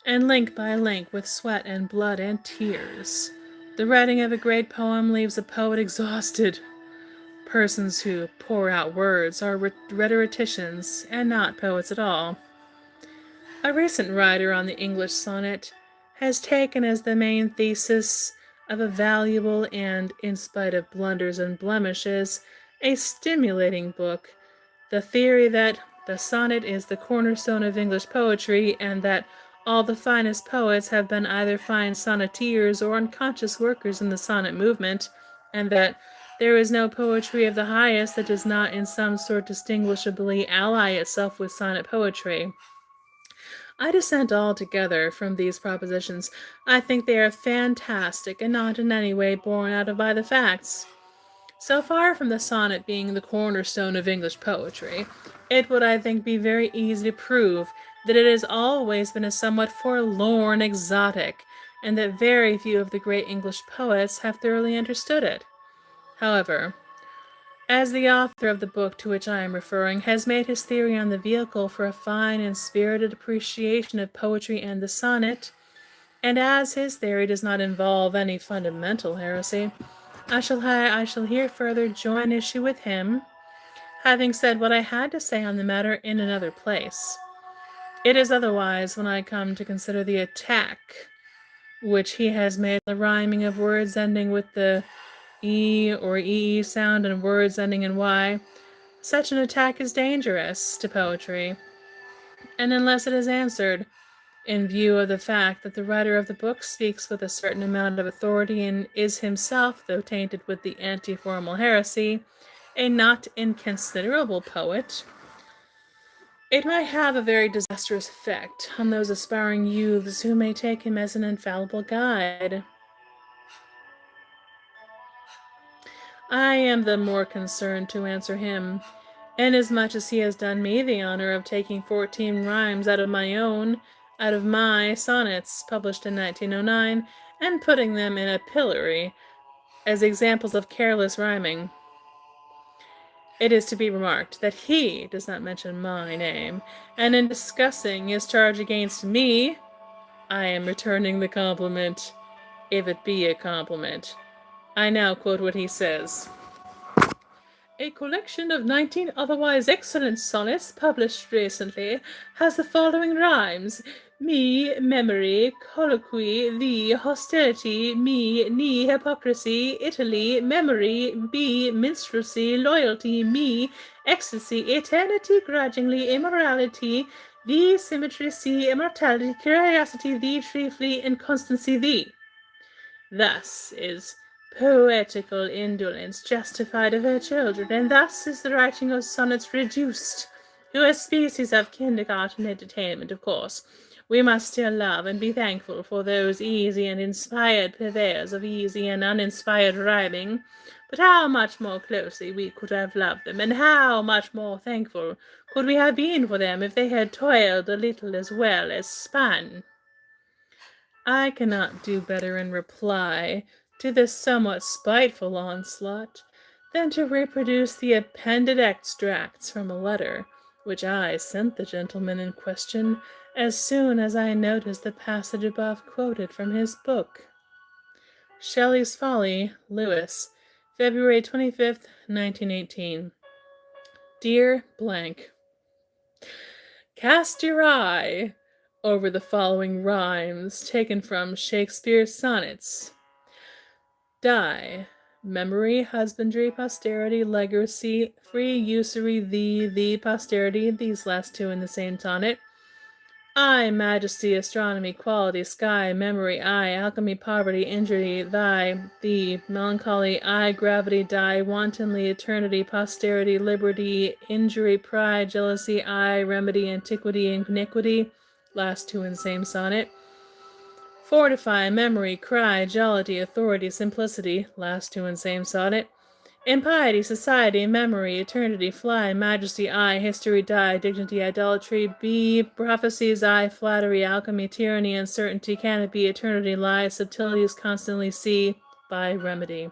and link by link with sweat and blood and tears. The writing of a great poem leaves a poet exhausted. Persons who pour out words are rhetoricians and not poets at all. A recent writer on the English sonnet has taken as the main thesis of a valuable and, in spite of blunders and blemishes, a stimulating book, the theory that the sonnet is the cornerstone of English poetry, and that all the finest poets have been either fine sonneteers or unconscious workers in the sonnet movement, and that there is no poetry of the highest that does not in some sort distinguishably ally itself with sonnet poetry. I dissent altogether from these propositions. I think they are fantastic and not in any way borne out by the facts. So far from the sonnet being the cornerstone of English poetry, it would, I think, be very easy to prove that it has always been a somewhat forlorn exotic, and that very few of the great English poets have thoroughly understood it. However, as the author of the book to which I am referring has made his theory on the vehicle for a fine and spirited appreciation of poetry and the sonnet, and as his theory does not involve any fundamental heresy, I shall here further join issue with him, having said what I had to say on the matter in another place. It is otherwise when I come to consider the attack which he has made on the rhyming of words ending with the E or EE sound and words ending in Y. Such an attack is dangerous to poetry, and unless it is answered, in view of the fact that the writer of the book speaks with a certain amount of authority and is himself, though tainted with the anti-formal heresy, a not inconsiderable poet, it might have a very disastrous effect on those aspiring youths who may take him as an infallible guide. I am the more concerned to answer him, inasmuch as he has done me the honor of taking 14 rhymes out of my sonnets, published in 1909, and putting them in a pillory as examples of careless rhyming. It is to be remarked that he does not mention my name, and in discussing his charge against me, I am returning the compliment, if it be a compliment. I now quote what he says. A collection of 19 otherwise excellent sonnets published recently has the following rhymes: me, memory; colloquy, thee; hostility, me; knee, hypocrisy; Italy, memory; be, minstrelsy; loyalty, me; ecstasy; eternity, grudgingly; immorality, thee; symmetry, c; immortality; curiosity, thee; chiefly; inconstancy, thee. Thus is poetical indolence justified of her children, and thus is the writing of sonnets reduced to a species of kindergarten entertainment. Of course, we must still love and be thankful for those easy and inspired purveyors of easy and uninspired rhyming, but how much more closely we could have loved them, and how much more thankful could we have been for them if they had toiled a little as well as spun. I cannot do better in reply to this somewhat spiteful onslaught than to reproduce the appended extracts from a letter which I sent the gentleman in question as soon as I noticed the passage above quoted from his book. Shelley's Folly, Lewis, February 25th, 1918. Dear blank, cast your eye over the following rhymes taken from Shakespeare's sonnets. Die, memory, husbandry, posterity, legacy, free, usury, thee, posterity, these last two in the same sonnet. I, majesty, astronomy, quality, sky, memory, I, alchemy, poverty, injury, thee, melancholy, I, gravity, die, wantonly, eternity, posterity, liberty, injury, pride, jealousy, I, remedy, antiquity, iniquity, last two in the same sonnet. Fortify, memory, cry, jollity, authority, simplicity, last two in same sonnet. Impiety, society, memory, eternity, fly, majesty, I, history, die, dignity, idolatry, be, prophecies, I, flattery, alchemy, tyranny, uncertainty, canopy, eternity, lie, subtilities, constantly see, by remedy.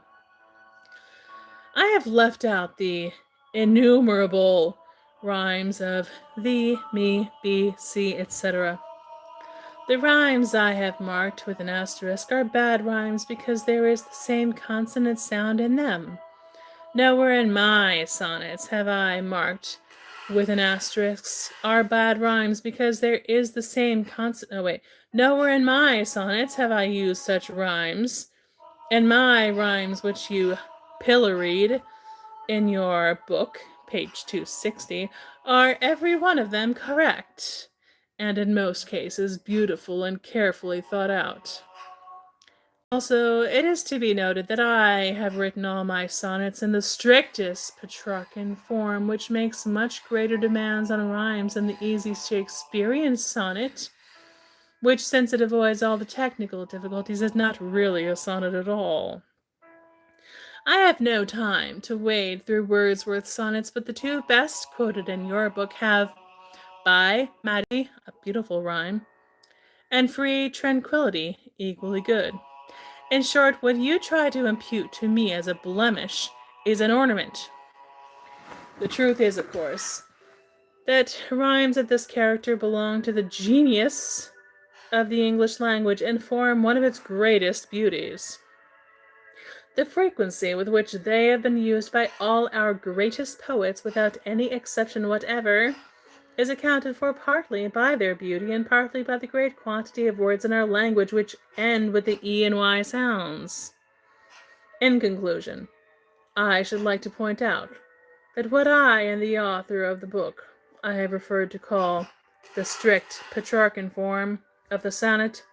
I have left out the innumerable rhymes of thee, me, be, see, etc. The rhymes I have marked with an asterisk are bad rhymes because there is the same consonant sound in them. Nowhere in my sonnets have I marked with an asterisk are bad rhymes because there is the same consonant. Nowhere in my sonnets have I used such rhymes. And my rhymes, which you pilloried in your book, page 260, are every one of them correct, and in most cases beautiful and carefully thought out. Also, it is to be noted that I have written all my sonnets in the strictest Petrarchan form, which makes much greater demands on rhymes than the easy Shakespearean sonnet, which, since it avoids all the technical difficulties, is not really a sonnet at all. I have no time to wade through Wordsworth's sonnets, but the two best quoted in your book have by Maddie, a beautiful rhyme, and free tranquility, equally good. In short, what you try to impute to me as a blemish is an ornament. The truth is, of course, that rhymes of this character belong to the genius of the English language and form one of its greatest beauties. The frequency with which they have been used by all our greatest poets, without any exception whatever, is accounted for partly by their beauty and partly by the great quantity of words in our language which end with the E and Y sounds. In conclusion, I should like to point out that what I and the author of the book I have referred to call the strict Petrarchan form of the sonnet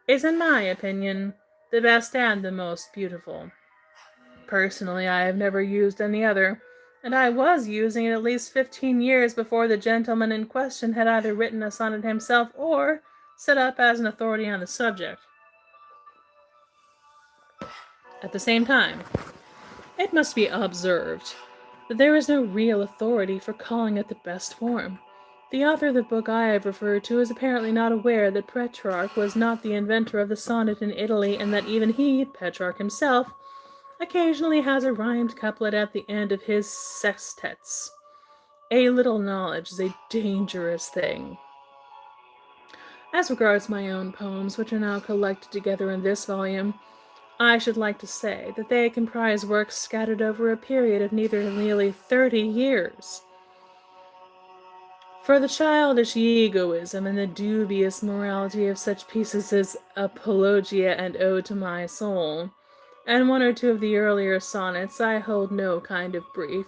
is, in my opinion, the best and the most beautiful. Personally, I have never used any other, and I was using it at least 15 years before the gentleman in question had either written a sonnet himself or set up as an authority on the subject. At the same time, it must be observed that there is no real authority for calling it the best form. The author of the book I have referred to is apparently not aware that Petrarch was not the inventor of the sonnet in Italy, and that even he, Petrarch himself, occasionally has a rhymed couplet at the end of his sextets. A little knowledge is a dangerous thing. As regards my own poems, which are now collected together in this volume, I should like to say that they comprise works scattered over a period of nearly 30 years. For the childish egoism and the dubious morality of such pieces as Apologia and Ode to My Soul, and one or two of the earlier sonnets, I hold no kind of brief,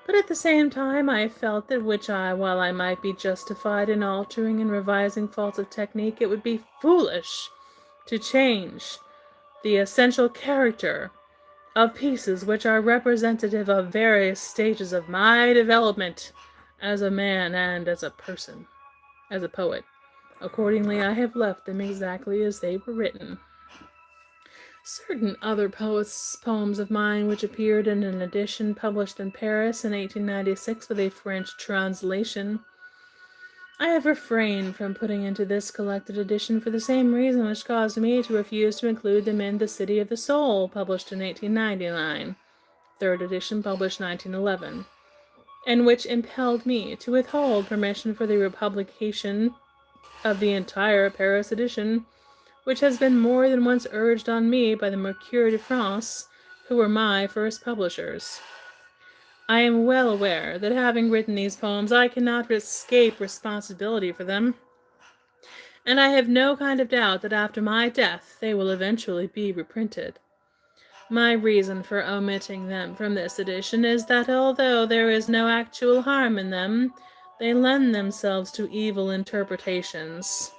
but at the same time I felt that while I might be justified in altering and revising faults of technique, it would be foolish to change the essential character of pieces which are representative of various stages of my development as a man and as a person, as a poet. Accordingly, I have left them exactly as they were written. Certain other poems of mine which appeared in an edition published in Paris in 1896 with a French translation, I have refrained from putting into this collected edition for the same reason which caused me to refuse to include them in The City of the Soul, published in 1899, third edition published 1911, and which impelled me to withhold permission for the republication of the entire Paris edition, which has been more than once urged on me by the Mercure de France, who were my first publishers. I am well aware that having written these poems, I cannot escape responsibility for them, and I have no kind of doubt that after my death they will eventually be reprinted. My reason for omitting them from this edition is that although there is no actual harm in them, they lend themselves to evil interpretations.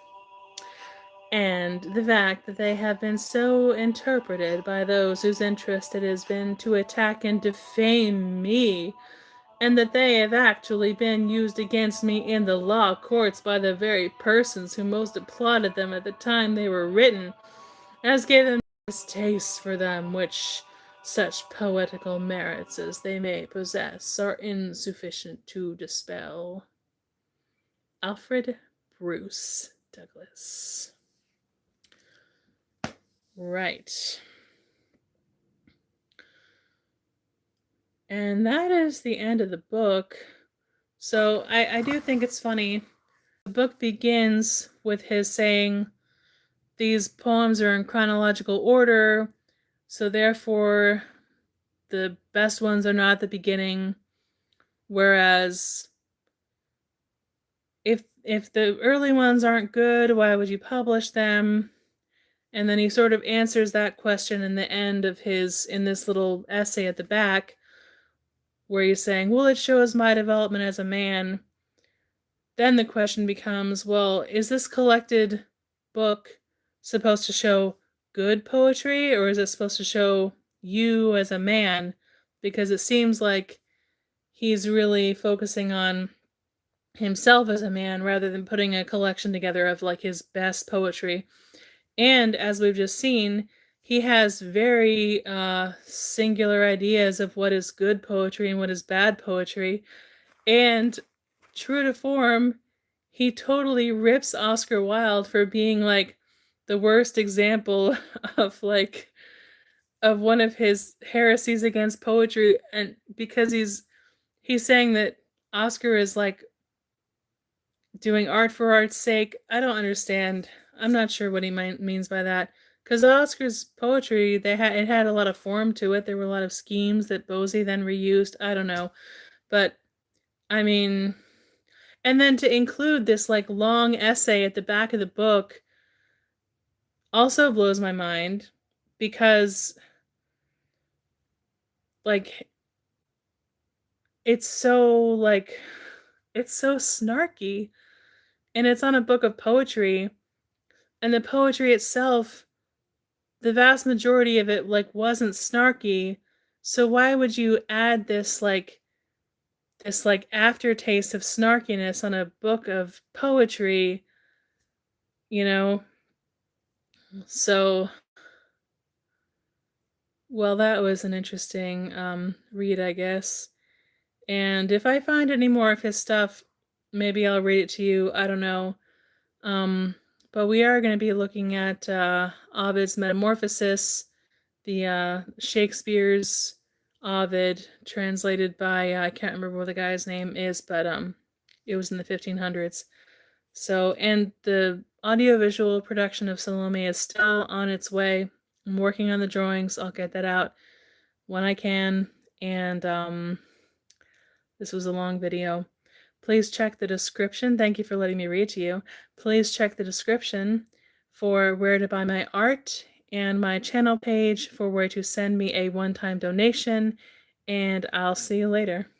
And the fact that they have been so interpreted by those whose interest it has been to attack and defame me, and that they have actually been used against me in the law courts by the very persons who most applauded them at the time they were written, has given me a distaste for them, which such poetical merits as they may possess are insufficient to dispel. Alfred Bruce Douglas. Right. And that is the end of the book. So I do think it's funny. The book begins with his saying, these poems are in chronological order, so therefore the best ones are not at the beginning, whereas if the early ones aren't good, why would you publish them? And then he sort of answers that question in the end of in this little essay at the back, where he's saying, well, it shows my development as a man. Then the question becomes, well, is this collected book supposed to show good poetry, or is it supposed to show you as a man? Because it seems like he's really focusing on himself as a man rather than putting a collection together of like his best poetry. And as we've just seen, he has very singular ideas of what is good poetry and what is bad poetry. And true to form, he totally rips Oscar Wilde for being like the worst example of one of his heresies against poetry, and because he's saying that Oscar is like doing art for art's sake. I don't understand. I'm not sure what he means by that. Because Oscar's poetry, it had a lot of form to it. There were a lot of schemes that Bosie then reused. I don't know. But, I mean, and then to include this like long essay at the back of the book also blows my mind, because like it's so snarky, and it's on a book of poetry, and the poetry itself, the vast majority of it like wasn't snarky. So why would you add this aftertaste of snarkiness on a book of poetry, you know? So, well, that was an interesting read, I guess. And if I find any more of his stuff, maybe I'll read it to you. I don't know. But we are going to be looking at Ovid's Metamorphosis, the Shakespeare's Ovid, translated by I can't remember what the guy's name is, but it was in the 1500s. So, and the audiovisual production of Salome is still on its way. I'm working on the drawings. I'll get that out when I can. And this was a long video. Please check the description. Thank you for letting me read to you. Please check the description for where to buy my art, and my channel page for where to send me a one-time donation, and I'll see you later.